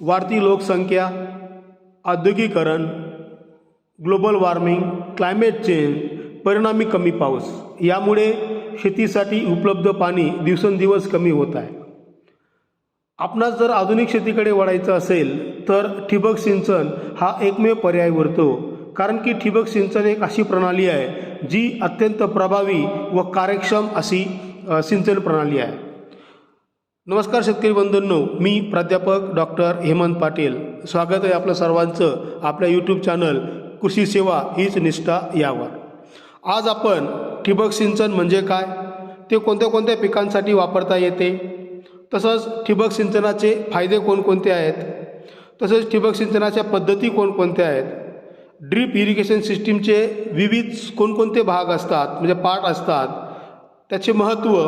वाढती लोकसंख्या, औद्योगिकरण, ग्लोबल वॉर्मिंग, क्लायमेट चेंज, परिणामी कमी पाऊस यामुळे शेतीसाठी उपलब्ध पाणी दिवसेंदिवस कमी होत आहे. आपणास जर आधुनिक शेतीकडे वळायचं असेल तर ठिबक सिंचन हा एकमेव पर्याय उरतो. कारण की ठिबक सिंचन एक अशी प्रणाली आहे जी अत्यंत प्रभावी व कार्यक्षम अशी सिंचन प्रणाली आहे. नमस्कार शेतकरी बंधूंनो, मी प्राध्यापक डॉक्टर हेमंत पाटील. स्वागत आहे आपलं सर्वांचं आपल्या यूट्यूब चॅनल कृषी सेवा हीच निष्ठा यावर. आज आपण ठिबक सिंचन म्हणजे काय, ते कोणत्या कोणत्या पिकांसाठी वापरता येते, तसंच ठिबक सिंचनाचे फायदे कोणकोणते आहेत, तसेच ठिबक सिंचनाच्या पद्धती कोणकोणत्या आहेत, ड्रीप इरिगेशन सिस्टीमचे विविध कोणकोणते भाग असतात म्हणजे पार्ट असतात, त्याचे महत्त्व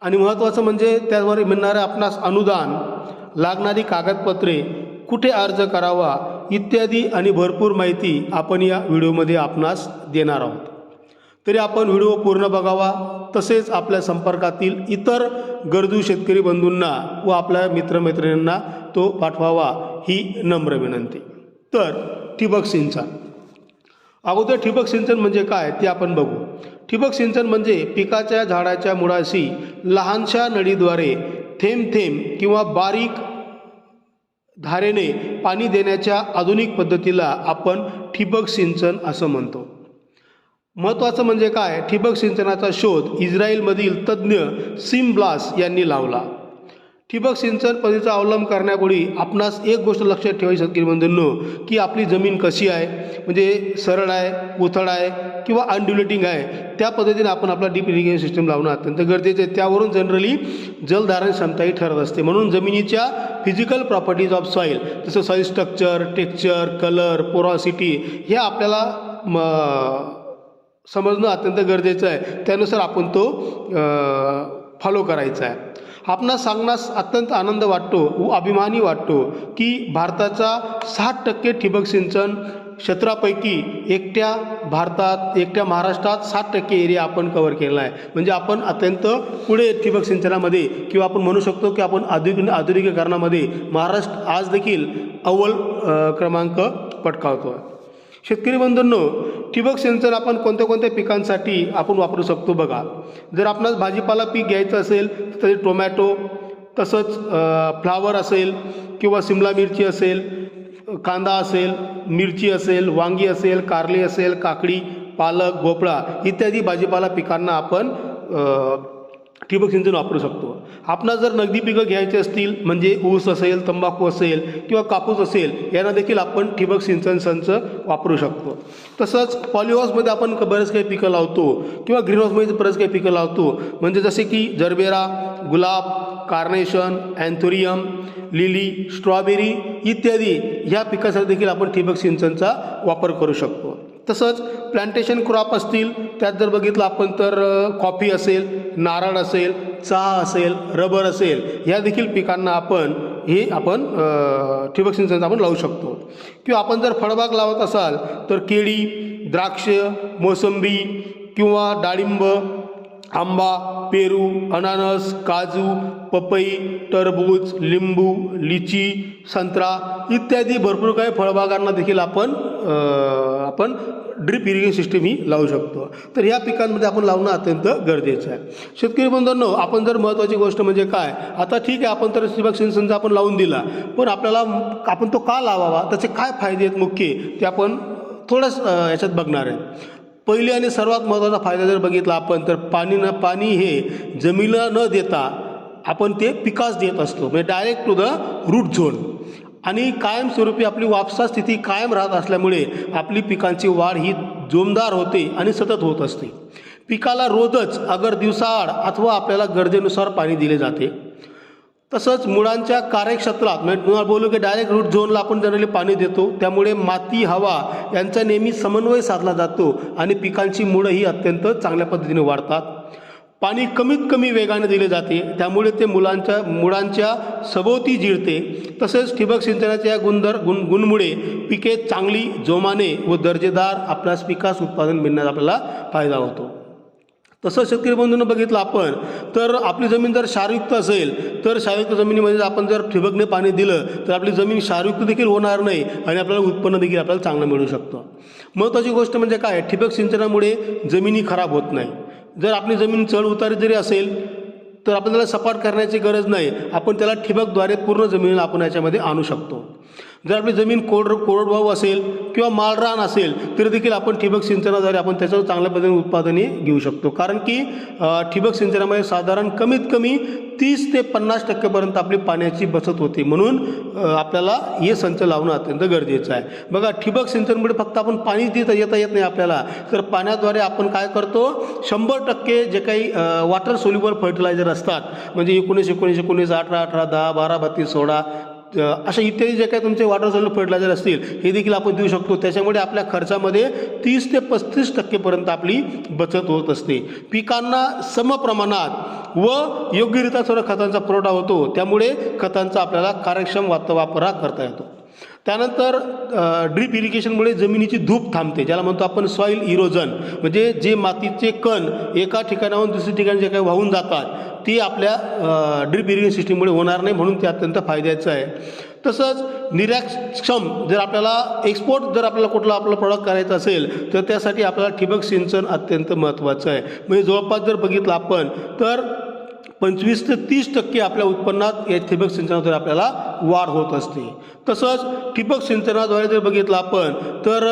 आणि महत्त्वाचं म्हणजे त्यावर मिळणारे आपणास अनुदान, लागणारी कागदपत्रे, कुठे अर्ज करावा इत्यादी आणि भरपूर माहिती आपण या व्हिडिओमध्ये आपणास देणार आहोत. तरी आपण व्हिडिओ पूर्ण बघावा, तसेच आपल्या संपर्कातील इतर गरजू शेतकरी बंधूंना व आपल्या मित्रमैत्रिणींना तो पाठवावा ही नम्र विनंती. तर ठिबक सिंचन, अगोदर ठिबक सिंचन म्हणजे काय ते आपण बघू. ठिबक सिंचन म्हणजे पिकाच्या झाडाच्या मुळाशी लहानशा नळीद्वारे थेंब थेंब किंवा बारीक धारेने पाणी देण्याच्या आधुनिक पद्धतीला आपण ठिबक सिंचन असं म्हणतो. महत्त्वाचं म्हणजे काय, ठिबक सिंचनाचा शोध इस्रायलमधील तज्ज्ञ सिम ब्लास यांनी लावला. ठिबक सिंचन पद्धतीचा अवलंब करण्यापूर्वी आपणास एक गोष्ट लक्षात ठेवायची शेतकरी बंधूंनो, की आपली जमीन कशी आहे, म्हणजे सरळ आहे, उथळ आहे किंवा अनड्युलेटिंग आहे, त्या पद्धतीने आपण आपला डीप इरिगेशन सिस्टम लावणं अत्यंत गरजेचं आहे. त्यावरून जनरली जलधारण क्षमताही ठरत असते. म्हणून जमिनीच्या फिजिकल प्रॉपर्टीज ऑफ सॉईल, जसं soil structure, texture, colour, porosity हे आपल्याला समजणं अत्यंत गरजेचं आहे. त्यानुसार आपण तो फॉलो करायचा आहे. आपणास सांगण्यास अत्यंत आनंद वाटतो व अभिमानी वाटतो की भारताचा 60% ठिबक सिंचन क्षेत्रापैकी एकट्या महाराष्ट्रात 60% एरिया आपण कव्हर केला आहे. म्हणजे आपण अत्यंत पुढे ठिबक सिंचनामध्ये, किंवा आपण म्हणू शकतो की आपण आधुनिकीकरणामध्ये महाराष्ट्र आज देखील अव्वल क्रमांक पटकावतो आहे. शेतकरी बंधूंनो, ठिबक सिंचन आपण कोणत्या कोणत्या पिकांसाठी आपण वापरू शकतो बघा. जर आपणास भाजीपाला पीक घ्यायचं असेल तर टोमॅटो, तसंच फ्लावर असेल किंवा सिमला मिरची असेल, कांदा असेल, मिरची असेल, वांगी असेल, कारली असेल, काकडी, पालक, भोपळा इत्यादी भाजीपाला पिकांना आपण ठिबक सिंचन वापरू शकतो. आपणास जर नगदी पिकं घ्यायची असतील म्हणजे ऊस असेल, तंबाखू असेल किंवा कापूस असेल, यांना देखील आपण ठिबक सिंचन संच वापरू शकतो. तसंच पॉलीहाऊसमध्ये आपण बरेच काही पिकं लावतो किंवा ग्रीनहाऊसमध्ये बरेच काही पिकं लावतो, म्हणजे जसे की जरबेरा, गुलाब, कार्नेशन, अँथोरियम, लिली, स्ट्रॉबेरी इत्यादी ह्या पिकासाठी देखील आपण ठिबक सिंचनचा वापर करू शकतो. तसंच प्लांटेशन क्रॉप असतील, त्यात जर बघितलं आपण तर कॉफी असेल, नारळ असेल, चहा असेल, रबर असेल, ह्या देखील पिकांना आपण ठिबक सिंचन आपण लावू शकतो. किंवा आपण जर फळबाग लावत असाल तर केळी, द्राक्ष, मोसंबी किंवा डाळिंब, आंबा, पेरू, अननस, काजू, पपई, टरबूज, लिंबू, लिची, संत्रा इत्यादी भरपूर काही फळबागांना देखील आपण ड्रिप इरिगेशन सिस्टीम ही लावू शकतो. तर ह्या पिकांमध्ये आपण लावणं अत्यंत गरजेचं आहे. शेतकरी बंधूंनो, आपण जर महत्त्वाची गोष्ट म्हणजे काय, आता ठीक आहे आपण तर ठिबक सिंचनचा आपण लावून दिला, पण आपण तो का लावावा, त्याचे काय फायदे आहेत मुख्य ते आपण थोडंच याच्यात बघणार आहे. पहिली आणि सर्वात महत्त्वाचा फायदा जर बघितला आपण तर पाणी हे जमिनीला न देता आपण ते पिकास देत असतो, म्हणजे direct to the root zone. आणि कायमस्वरूपी आपली वापसा स्थिती कायम राहत असल्यामुळे आपली पिकांची वाढ ही जोमदार होते आणि सतत होत असते. पिकाला रोजच अगर दिवसाआड अथवा आपल्याला गरजेनुसार पाणी दिले जाते. तसंच मुळांच्या कार्यक्षेत्रात म्हणजे तुम्हाला बोलू की डायरेक्ट रूट झोनला आपण जनरली पाणी देतो, त्यामुळे माती, हवा यांचा नेहमी समन्वय साधला जातो आणि पिकांची मुळं ही अत्यंत चांगल्या पद्धतीने वाढतात. पाणी कमीत कमी वेगाने दिले जाते, त्यामुळे ते मुळांच्या सभोवती जिरते. तसेच ठिबक सिंचनाच्या गुणमुळे पिके चांगली, जोमाने व दर्जेदार आपल्यास पिकास उत्पादन मिळण्यास आपल्याला फायदा होतो. तसं शेतकरी बंधूंनो बघितलं आपण तर आपली जमीन जर क्षारयुक्त असेल तर क्षारयुक्त जमिनीमध्ये आपण जर ठिबकने पाणी दिलं तर आपली जमीन क्षारयुक्त देखील होणार नाही आणि आपल्याला उत्पन्न देखील आपल्याला चांगलं मिळू शकतं. महत्त्वाची गोष्ट म्हणजे काय, ठिबक सिंचनामुळे जमिनी खराब होत नाही. जर आपली जमीन चढ उतारी जरी असेल तर आपण त्याला सपाट करण्याची गरज नाही, आपण त्याला ठिबकद्वारे पूर्ण जमिनीला आपण याच्यामध्ये आणू शकतो. जर आपली जमीन कोरडवाहू असेल किंवा माळरान असेल तरी देखील आपण ठिबक सिंचनाद्वारे आपण त्याच्यावर चांगल्या पद्धतीने उत्पादने घेऊ शकतो. कारण की ठिबक सिंचनामध्ये साधारण कमीत कमी 30 ते 50% आपली पाण्याची बचत होते. म्हणून आपल्याला हे संच लावणं अत्यंत गरजेचं आहे. बघा, ठिबक सिंचनमुळे फक्त आपण पाणी येता येत नाही आपल्याला, तर पाण्याद्वारे आपण काय करतो, 100% जे काही वॉटर सोल्युबल फर्टिलायझर असतात, म्हणजे 19, 19, 19, 18, 18, 10, 12, 32, 16 अशा इत्यादी जे काही तुमचे वॉटर सोल्युबल फर्टिलायझर असतील हे देखील आपण देऊ शकतो. त्याच्यामुळे आपल्या खर्चामध्ये 30 ते 35% आपली बचत होत असते. पिकांना समप्रमाणात व योग्यरित्या सर्व खतांचा पुरवठा होतो, त्यामुळे खतांचा आपल्याला कार्यक्षम वापर करता येतो. त्यानंतर ड्रीप इरिगेशनमुळे जमिनीची धूप थांबते, ज्याला म्हणतो आपण सॉईल इरोजन, म्हणजे जे मातीचे कण एका ठिकाणाहून दुसऱ्या ठिकाणी जे काही वाहून जातात ती आपल्या ड्रीप इरिगेशन सिस्टीममुळे होणार नाही, म्हणून ते अत्यंत फायद्याचं आहे. तसंच निर्यातक्षम जर आपल्याला एक्सपोर्ट जर आपल्याला कुठला आपलं प्रॉडक्ट करायचं असेल तर त्यासाठी आपल्याला ठिबक सिंचन अत्यंत महत्त्वाचं आहे. म्हणजे जवळपास जर बघितलं आपण तर 25 ते 30% आपल्या उत्पन्नात या ठिबक सिंचनाद्वारे आपल्याला वाढ होत असते. तसंच ठिबक सिंचनाद्वारे जर बघितलं आपण तर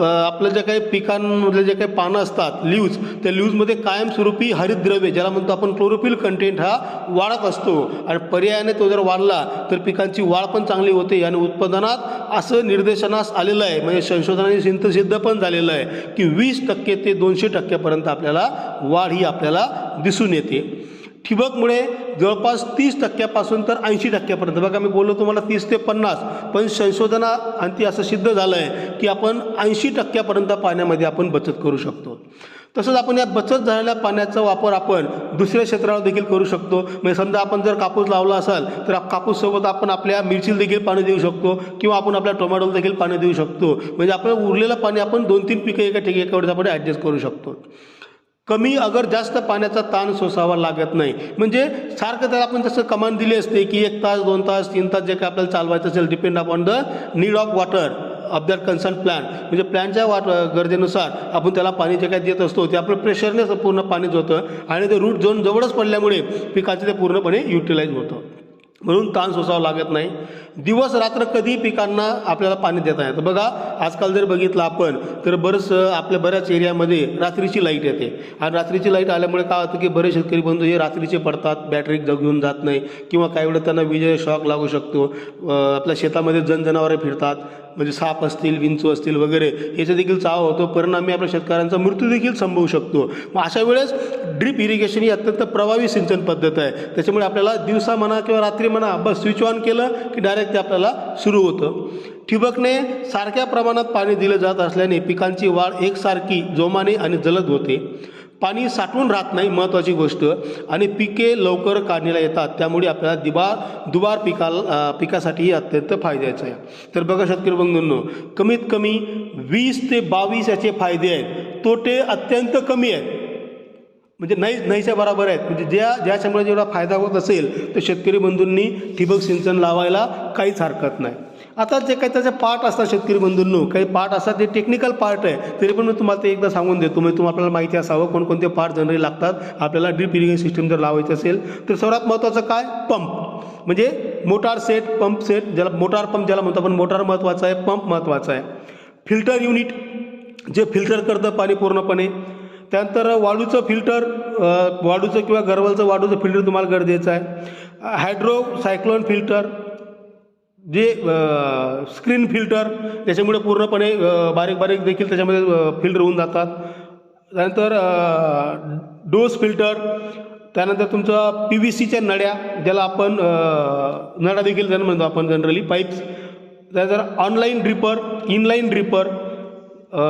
आपलं जे काही पिकांमधले जे काही पानं असतात लीव्ज, त्या लीव्जमध्ये कायमस्वरूपी हरितद्रव्य ज्याला म्हणतो आपण क्लोरोफिल कंटेंट हा वाढत असतो आणि पर्यायाने तो जर वाढला तर पिकांची वाढ पण चांगली होते आणि उत्पादनात असं निर्देशनास आलेलं आहे, म्हणजे संशोधनाने सिद्ध पण झालेलं आहे की 20% ते 200% आपल्याला वाढ ही आपल्याला दिसून येते. ठिबकमुळे जवळपास 30% तर 80% बघा, मी बोललो तुम्हाला 30 ते 50, पण संशोधनाअंती असं सिद्ध झालं आहे की आपण 80% पाण्यामध्ये आपण बचत करू शकतो. तसंच आपण या बचत झालेल्या पाण्याचा वापर आपण दुसऱ्या क्षेत्रावर देखील करू शकतो. म्हणजे समजा आपण जर कापूस लावला असाल तर कापूससोबत आपण आपल्या मिरचीला देखील पाणी देऊ शकतो किंवा आपण आपल्या टोमॅटोला देखील पाणी देऊ शकतो. म्हणजे आपलं उरलेलं पाणी आपण 2-3 पिकं एकावर आपण ॲडजस्ट करू शकतो. कमी अगर जास्त पाण्याचा ताण सोसावा लागत नाही, म्हणजे सारखं त्याला आपण जसं कमांड दिली असते की 1 तास 2 तास 3 तास जे काही आपल्याला चालवायचं असेल, depend upon the need of water of that concern plan, म्हणजे प्लॅनच्या गरजेनुसार आपण त्याला पाणी जे काही देत असतो ते आपलं प्रेशरने पूर्ण पाणीच होतं आणि ते रूट झोन जवळच पडल्यामुळे पिकाचे ते पूर्णपणे युटिलाइज होतं. म्हणून ताण सोसावं लागत नाही. दिवस रात्र कधी पिकांना आपल्याला पाणी देता येतं. बघा, आजकाल जर बघितलं आपण तर आपल्या बऱ्याच एरियामध्ये रात्रीची लाईट येते आणि रात्रीची लाईट आल्यामुळे काय होतं की बरेच शेतकरी बंधू हे रात्रीचे पडतात, बॅटरी घेऊन जात नाही किंवा काही वेळेला त्यांना विजेचा शॉक लागू शकतो. आपल्या शेतामध्ये जनावरे फिरतात, म्हणजे साप असतील, विंचू असतील वगैरे, याचा देखील चावा होतो. परिणामी आपल्या शेतकऱ्यांचा मृत्यू देखील संभवू शकतो. मग अशा वेळेस ड्रीप इरिगेशन ही अत्यंत प्रभावी सिंचन पद्धत आहे. त्याच्यामुळे आपल्याला दिवसा म्हणा किंवा रात्री म्हणा बस स्विच ऑन केलं की डायरेक्ट ते आपल्याला सुरू होतं. ठिबकने सारख्या प्रमाणात पाणी दिलं जात असल्याने पिकांची वाढ एकसारखी जोमाने आणि जलद होते. पाणी साठवून राहत नाही, महत्त्वाची गोष्ट, आणि पिके लवकर काढणीला येतात. त्यामुळे आपल्याला दुबार पिकासाठीही अत्यंत फायद्याचं आहे. तर बघा शेतकरी बंधूंनो, कमीत कमी 20 ते 22 याचे फायदे आहेत, तोटे अत्यंत कमी आहेत, म्हणजे नाहीच्या बरोबर आहेत. म्हणजे ज्याच्यामुळे जेवढा फायदा होत असेल तर शेतकरी बंधूंनी ठिबक सिंचन लावायला काहीच हरकत नाही. आता जे काही त्याचे पार्ट असतात शेतकरी बंधूंनो, काही पार्ट असतात ते टेक्निकल पार्ट आहे, तरी पण मी तुम्हाला ते एकदा सांगून देतो, म्हणजे तुम्हाला आपल्याला माहिती असावं कोणकोणते पार्ट जनरली लागतात आपल्याला ड्रीप इरिगेशन सिस्टम जर लावायचं असेल. तर सर्वात महत्त्वाचं काय, पंप, म्हणजे मोटार सेट, पंप सेट, ज्याला मोटार पंप ज्याला म्हणतो आपण, मोटार महत्त्वाचा आहे, पंप महत्त्वाचा आहे. फिल्टर युनिट जे फिल्टर करतं पाणी पूर्णपणे. त्यानंतर वाळूचं फिल्टर, वाळूचं किंवा गरवलचं वाळूचं फिल्टर तुम्हाला गरजेचं आहे. हायड्रो सायक्लोन फिल्टर, जे स्क्रीन फिल्टर, त्याच्यामुळे पूर्णपणे बारीक बारीक देखील त्याच्यामध्ये फिल्टर होऊन जातात. त्यानंतर डोस फिल्टर, त्यानंतर तुमचं PVCच्या नळ्या, ज्याला आपण नळ्या देखील ज्यांना म्हणतो आपण जनरली पाईप्स. त्यानंतर ऑनलाईन ड्रिपर, इनलाईन ड्रिपर,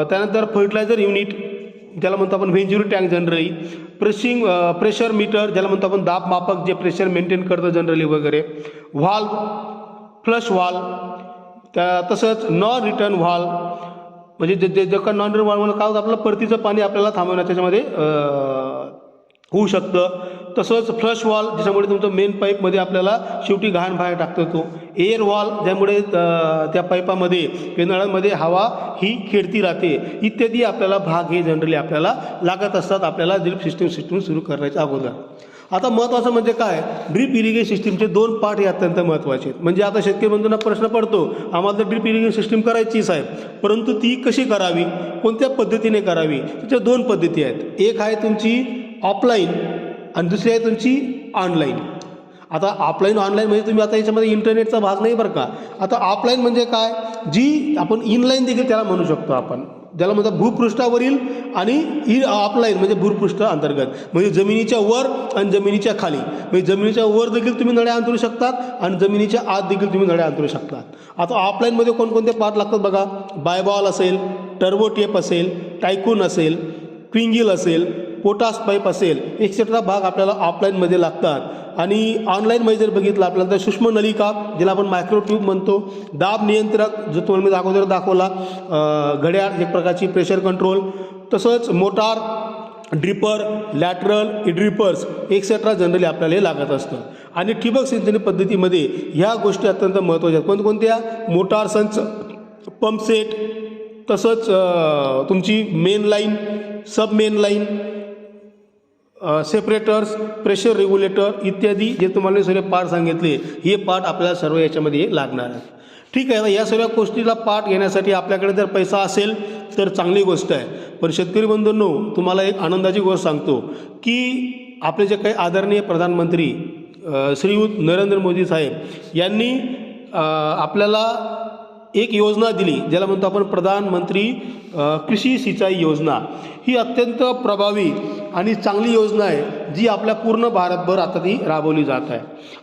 त्यानंतर फर्टिलायझर युनिट ज्याला म्हणतो आपण व्हेंच्युरी टँक जनरली, प्रेशर मीटर ज्याला म्हणतो आपण दाब मापक, जे प्रेशर मेंटेन करतं जनरली वगैरे, व्हाल्व, फ्लश व्हाल्व, तसंच नॉन रिटर्न व्हाल्व, म्हणजे जे का नॉन रिटर्न व्हाल्व काय होतं, आपल्याला परतीचं पाणी आपल्याला थांबवण्यात त्याच्यामध्ये होऊ शकतं. तसंच फ्लश वॉल, ज्याच्यामुळे तुमचं मेन पाईपमध्ये आपल्याला शेवटी घाण बाहेर टाकतो तो. एअर वॉल, ज्यामुळे त्या पाईपामध्ये किंवा नळामध्ये हवा ही खेळती राहते. इत्यादी आपल्याला भाग हे जनरली आपल्याला लागत असतात आपल्याला ड्रिप सिस्टीम सुरू करण्याच्या अगोदर. आता महत्त्वाचं म्हणजे काय, ड्रिप इरिगेशन सिस्टीमचे 2 पार्ट हे अत्यंत महत्त्वाचे आहेत. म्हणजे आता शेतकरी बंधूंना प्रश्न पडतो, आम्हाला तर ड्रिप इरिगेशन सिस्टीम करायची साहेब, परंतु ती कशी करावी, कोणत्या पद्धतीने करावी. त्याच्या 2 पद्धती आहेत. एक आहे तुमची ऑफलाईन आणि दुसरी आहे तुमची ऑनलाईन. आता ऑफलाईन ऑनलाईन म्हणजे तुम्ही आता याच्यामध्ये इंटरनेटचा भाग नाही बरं का. आता ऑफलाईन म्हणजे काय, जी आपण इनलाईन देखील त्याला म्हणू शकतो आपण, ज्याला म्हणतात भूपृष्ठावरील, आणि ऑफलाईन म्हणजे भूपृष्ठ अंतर्गत, म्हणजे जमिनीच्या वर आणि जमिनीच्या खाली. म्हणजे जमिनीच्या वर देखील तुम्ही नळ्या अंतरू शकतात आणि जमिनीच्या आत देखील तुम्ही नळ्या अंतरू शकतात. आता ऑफलाईनमध्ये कोणकोणते पार्ट लागतात बघा, बायबॉल असेल, टर्बो टेप असेल, टायकून असेल, क्विंगिल असेल, पोटास पाईप असेल, एक्सेट्रा भाग आपल्याला ऑफलाईनमध्ये लागतात. आणि ऑनलाईनमध्ये जर बघितलं आपल्याला तर सूक्ष्म नलिका, ज्याला आपण मायक्रो ट्यूब म्हणतो, दाब नियंत्रक जो तुम्हाला मी अगोदर दाखवला, घड्याळ एक प्रकारची प्रेशर कंट्रोल, तसंच motor, dripper, lateral, drippers etcetera generally आपल्याला हे लागत असतं. आणि ठिबक सिंचन पद्धतीमध्ये ह्या गोष्टी अत्यंत महत्त्वाच्या आहेत. कोणकोणत्या, मोटार संच, पंप सेट, तसंच तुमची main line, sub main line, separators, pressure regulator इत्यादी जे तुम्हाला सर्व पार्ट सांगितले, हे पार्ट आपल्याला सर्व याच्यामध्ये लागणार आहेत. ठीक आहे. या सर्व गोष्टीला पार्ट घेण्यासाठी आपल्याकडे जर पैसा असेल तर चांगली गोष्ट आहे. पण शेतकरी बंधूंनो, तुम्हाला एक आनंदाची गोष्ट सांगतो की आपले जे काही आदरणीय प्रधानमंत्री श्रीयुत नरेंद्र मोदी साहेब यांनी आपल्याला एक योजना दिली, ज्याला म्हणतो आपण प्रधानमंत्री कृषी सिंचाई योजना. ही अत्यंत प्रभावी आणि चांगली योजना आहे, जी आपल्या पूर्ण भारतभर आता ती राबवली जात आहे.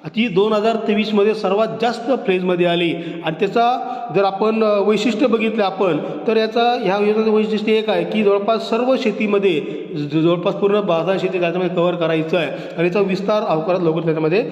ती 2023मध्ये सर्वात जास्त फेजमध्ये आली. आणि त्याचा जर आपण वैशिष्ट्य बघितलं आपण तर ह्या योजनेचं वैशिष्ट्य एक आहे की जवळपास सर्व शेतीमध्ये, जवळपास पूर्ण बाजार शेती त्याच्यामध्ये कव्हर करायचं आहे. आणि याचा विस्तार लवकरात लवकर त्याच्यामध्ये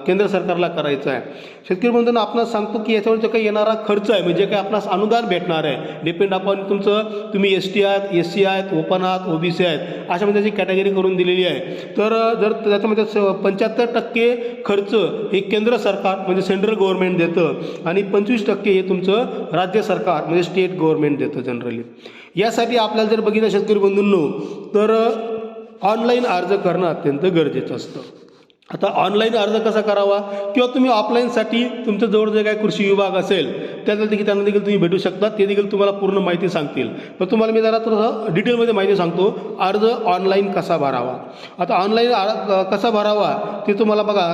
केंद्र सरकारला करायचा आहे. शेतकरी बंधूंना आपणास सांगतो की याच्यावर जो काही येणारा खर्च आहे, म्हणजे काही आपणास अनुदान भेटणार आहे, डिपेंड आपण तुम्ही ST आहात, SC आहेत, ओपन आहात, OBC आहेत, अशा म्हणजे त्याची कॅटेगरी करून दिलेली आहे. तर जर त्याच्यामध्ये 75% खर्च हे केंद्र सरकार म्हणजे सेंट्रल गव्हर्नमेंट देतं आणि 25% हे तुमचं राज्य सरकार म्हणजे स्टेट गव्हर्नमेंट देतं जनरली. यासाठी आपल्याला जर बघितलं शेतकरी बंधूंनो तर ऑनलाईन अर्ज करणं अत्यंत गरजेचं असतं. आता ऑनलाईन अर्ज कसा करावा, किंवा तुम्ही ऑफलाईनसाठी तुमच्या जवळ जे काही कृषी विभाग असेल त्यांना देखील तुम्ही भेटू शकता, ते देखील तुम्हाला पूर्ण माहिती सांगतील. पण तुम्हाला मी जरा थोडंसं डिटेलमध्ये माहिती सांगतो, अर्ज ऑनलाईन कसा भरावा. आता ऑनलाईन कसा भरावा ते तुम्हाला बघा,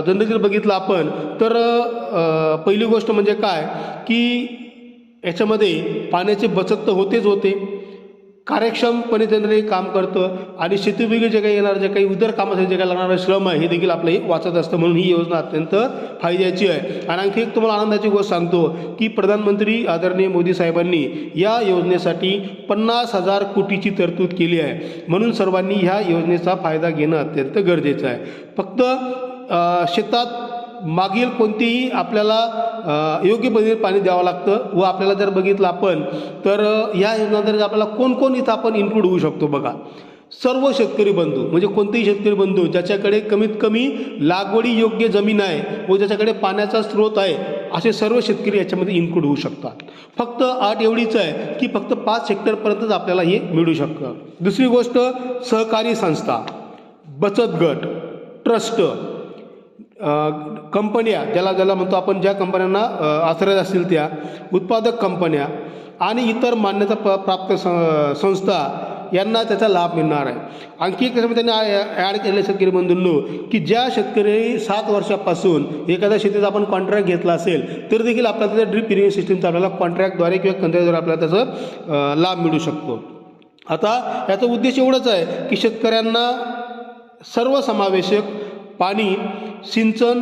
जनरली बघितलं आपण तर पहिली गोष्ट म्हणजे काय की याच्यामध्ये पाण्याची बचत तर होतेच होते, कार्यक्षमपणे जनरली काम करतं, आणि शेतीपैकी जे काही येणार जे काही इतर कामासाठी जे काही लागणारं श्रम आहे हे देखील आपलं हे वाचत असतं. म्हणून ही योजना अत्यंत फायद्याची आहे. आणि आणखी एक तुम्हाला आनंदाची गोष्ट सांगतो की प्रधानमंत्री आदरणीय मोदी साहेबांनी या योजनेसाठी 50,000 कोटीची तरतूद केली आहे. म्हणून सर्वांनी ह्या योजनेचा फायदा घेणं अत्यंत गरजेचं आहे. फक्त शेतात मागील कोणतीही आपल्याला योग्य पद्धतीने पाणी द्यावं लागतं. व आपल्याला जर बघितलं आपण तर ह्या योजनेअंतर्गत आपल्याला कोण इथं आपण इन्क्लूड होऊ शकतो बघा, सर्व शेतकरी बंधू, म्हणजे कोणतेही शेतकरी बंधू ज्याच्याकडे कमीत कमी लागवडी योग्य जमीन आहे व ज्याच्याकडे पाण्याचा स्रोत आहे, असे सर्व शेतकरी याच्यामध्ये इन्क्लूड होऊ शकतात. फक्त अट एवढीच आहे की फक्त 5 हेक्टरपर्यंतच आपल्याला हे मिळू शकतं. दुसरी गोष्ट, सहकारी संस्था, बचत गट, ट्रस्ट, कंपन्या, ज्याला म्हणतो आपण, ज्या कंपन्यांना आश्रय असतील त्या, उत्पादक कंपन्या आणि इतर मान्यता प्राप्त संस्था यांना त्याचा लाभ मिळणार आहे. आणखी एक त्यांनी ॲड केलेलं शेतकरी बंधूंनो की ज्या शेतकरी 7 वर्षापासून एखाद्या शेतीचा आपण कॉन्ट्रॅक्ट घेतला असेल तर देखील आपल्याला त्याच्या ड्रिप इरिगेशन सिस्टीमचा आपल्याला कॉन्ट्रॅक्टद्वारे किंवा कंत्राटद्वारे आपल्याला त्याचा लाभ मिळू शकतो. आता याचा उद्देश एवढाच आहे की शेतकऱ्यांना सर्वसमावेशक पाणी सिंचन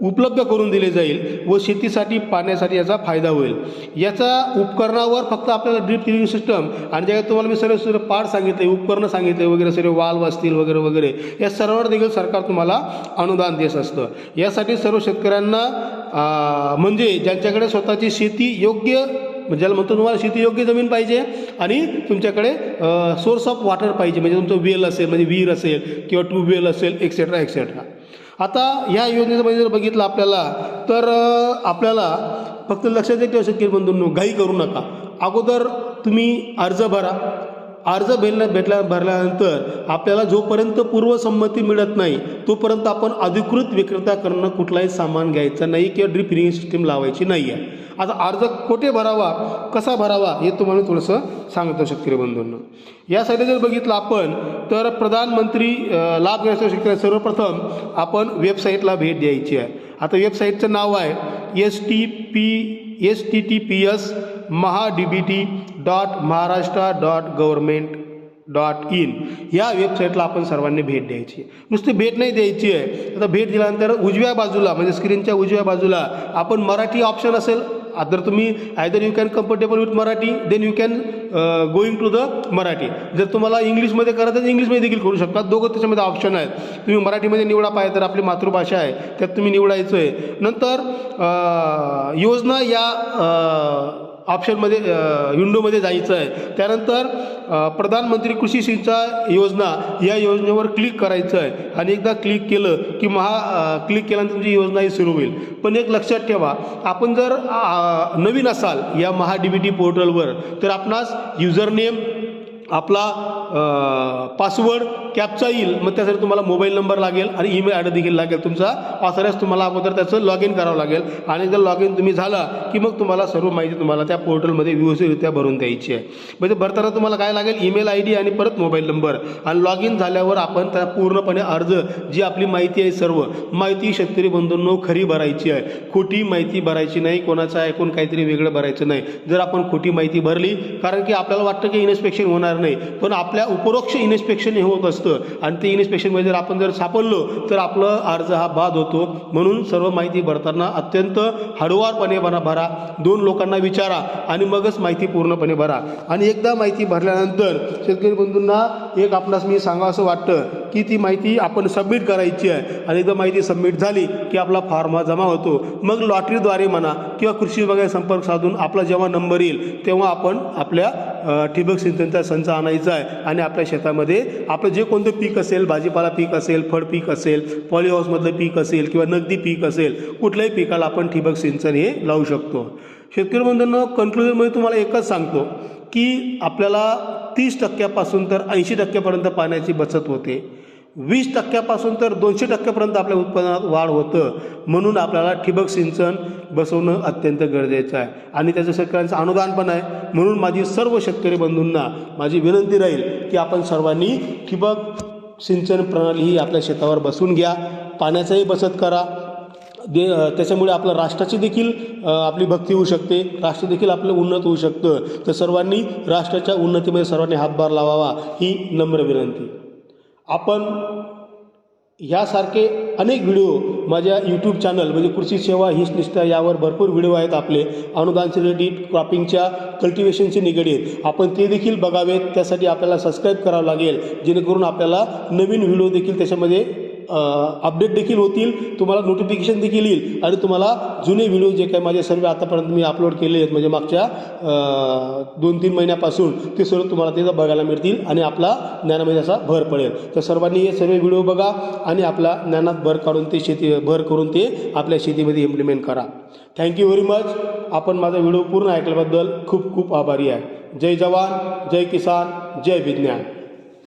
उपलब्ध करून दिले जाईल व शेतीसाठी पाण्यासाठी याचा फायदा होईल. याचा उपकरणावर फक्त आपल्याला ड्रिप इरिगेशन सिस्टम आणि ज्या तुम्हाला मी सर्व पार्ट सांगितले, उपकरणं सांगितले वगैरे, सर्व वाल्व असतील वगैरे वगैरे, या सर्वांवर देखील सरकार तुम्हाला अनुदान देत असतं. यासाठी सर्व शेतकऱ्यांना म्हणजे ज्यांच्याकडे स्वतःची शेती योग्य ज्याला म्हणतो तुम्हाला शेतीयोग्य जमीन पाहिजे आणि तुमच्याकडे सोर्स ऑफ वॉटर पाहिजे, म्हणजे तुमचं वेल असेल, म्हणजे विहीर असेल किंवा ट्यूबवेल असेल, एक्सेट्रा एक्सेट्रा. आता ह्या योजनेमध्ये जर बघितलं आपल्याला तर आपल्याला फक्त लक्षात ठेवा शेतकरी बंधूंनो, घाई करू नका. अगोदर तुम्ही अर्ज भरा. अर्ज भरल्यानंतर आपल्याला जोपर्यंत पूर्वसंमती मिळत नाही तोपर्यंत आपण अधिकृत विक्रेत्याकडून कुठलाही सामान घ्यायचं नाही किंवा ड्रिप इरिगेशन सिस्टीम लावायची नाही आहे. आता अर्ज कुठे भरावा, कसा भरावा हे तुम्हाला थोडंसं सांगतो शेतकरी बंधूंनो. यासाठी जर बघितलं आपण तर प्रधानमंत्री लाभ घ्यायचं शेतकरी सर्वप्रथम आपण वेबसाईटला भेट द्यायची आहे. आता वेबसाईटचं नाव आहे https://mahadbt.maharashtra.government.in. या वेबसाईटला आपण सर्वांनी भेट द्यायची. नुसती भेट नाही द्यायची आहे. आता भेट दिल्यानंतर उजव्या बाजूला म्हणजे स्क्रीनच्या उजव्या बाजूला आपण मराठी ऑप्शन असेल. जर तुम्ही either you can comfortable with Marathi then you can going to the Marathi. जर तुम्हाला इंग्लिशमध्ये करायचं तर इंग्लिशमध्ये देखील करू शकता. दोघं त्याच्यामध्ये ऑप्शन आहेत. तुम्ही मराठीमध्ये निवडा पाहिजे तर आपली मातृभाषा आहे त्यात तुम्ही निवडायचं आहे. नंतर योजना या ऑप्शनमध्ये विंडोमध्ये जायचं आहे. त्यानंतर प्रधानमंत्री कृषी सिंचाई योजना या योजनेवर क्लिक करायचं आहे आणि एकदा क्लिक केलं की क्लिक केल्यानंतर तुमची योजना ही सुरू होईल. पण एक लक्षात ठेवा, आपण जर नवीन असाल या महाडीबीटी पोर्टलवर तर आपणास युजर नेम, आपला पासवर्ड, कॅप्चा येईल. मग त्यासाठी तुम्हाला मोबाईल नंबर लागेल आणि ईमेल आय डी देखील लागेल. तुमचा ऑथराईज तुम्हाला अगोदर त्याचं लॉग इन करावं लागेल आणि जर लॉग इन तुम्ही झाला की मग तुम्हाला सर्व माहिती तुम्हाला त्या पोर्टलमध्ये व्यवस्थितरित्या भरून द्यायची आहे. म्हणजे भरताना तुम्हाला काय लागेल, ईमेल आय डी आणि परत मोबाईल नंबर. आणि लॉग इन झाल्यावर आपण त्या पूर्णपणे अर्ज जी आपली माहिती आहे सर्व माहिती शेतकरी बंधूंनो खरी भरायची आहे. खोटी माहिती भरायची नाही, कोणाचं ऐकून काहीतरी वेगळं भरायचं नाही. जर आपण खोटी माहिती भरली, कारण की आपल्याला वाटतं की इन्स्पेक्शन होणार नाही, पण आपल्या उपरोक्ष इन्स्पेक्शन हे होत असतं आणि ते इन्स्पेक्शनमध्ये जर आपण सापडलो तर आपलं अर्ज हा बाद होतो. म्हणून सर्व माहिती भरताना अत्यंत हळूवारपणे भरा. 2 लोकांना विचारा आणि मगच माहिती पूर्णपणे भरा. आणि एकदा माहिती भरल्यानंतर शेतकरी बंधूंना एक आपणास मी सांगावं असं वाटतं की ती माहिती आपण सबमिट करायची आहे. आणि एकदा माहिती सबमिट झाली की आपला फॉर्म जमा होतो. मग लॉटरीद्वारे म्हणा किंवा कृषी विभागाचा संपर्क साधून आपला जेव्हा नंबर येईल तेव्हा आपण आपल्या ठिबक सिंचनचा संच आणायचा आहे आणि आपल्या शेतामध्ये आपलं जे कोणतं पीक असेल, भाजीपाला पीक असेल, फळ पीक असेल, पॉलीहाऊसमधलं पीक असेल किंवा नगदी पीक असेल, कुठल्याही पिकाला आपण ठिबक सिंचन हे लावू शकतो. शेतकरी बंधूंनो, कन्क्लुजनमध्ये तुम्हाला एकच सांगतो की आपल्याला 30% तर 80% पाण्याची बचत होते. 20% तर 200% आपल्या उत्पन्नात वाढ होतं. म्हणून आपल्याला ठिबक सिंचन बसवणं अत्यंत गरजेचं आहे आणि त्याचं शेतकऱ्यांचं अनुदान पण आहे. म्हणून माझी सर्व शेतकरी बंधूंना माझी विनंती राहील की आपण सर्वांनी ठिबक सिंचन प्रणाली ही आपल्या शेतावर बसवून घ्या. पाण्याचाही बचत करा. त्याच्यामुळे आपल्या राष्ट्राची देखील आपली भक्ती होऊ शकते, राष्ट्र देखील आपलं उन्नत होऊ शकतं. तर सर्वांनी राष्ट्राच्या उन्नतीमध्ये सर्वांनी हातभार लावावा ही नम्र विनंती. आपण ह्यासारखे अनेक व्हिडिओ माझ्या यूट्यूब चॅनल म्हणजे कृषी सेवा हीच निष्ठा यावर भरपूर व्हिडिओ आहेत आपले अनुदानचे रिलेटेड, क्रॉपिंगच्या कल्टिवेशनचे निगडीत. आपण ते देखील बघावेत. त्यासाठी आपल्याला सबस्क्राईब करावं लागेल जेणेकरून आपल्याला नवीन व्हिडिओ देखील त्याच्यामध्ये अपडेट देखील होतील, तुम्हाला नोटिफिकेशन देखील येईल आणि तुम्हाला जुने व्हिडिओ जे काही माझे सर्व आतापर्यंत मी अपलोड केले आहेत म्हणजे मागच्या 2-3 महिन्यापासून ते सर्व तुम्हाला तिथं बघायला मिळतील आणि आपला ज्ञानामध्ये असा भर पडेल. तर सर्वांनी हे सर्व व्हिडिओ बघा आणि आपल्या ज्ञानात भर करून ते आपल्या शेतीमध्ये इम्प्लिमेंट करा. Thank you very much. आपण माझा व्हिडिओ पूर्ण ऐकल्याबद्दल खूप खूप आभारी आहे. जय जवान, जय किसान, जय विज्ञान.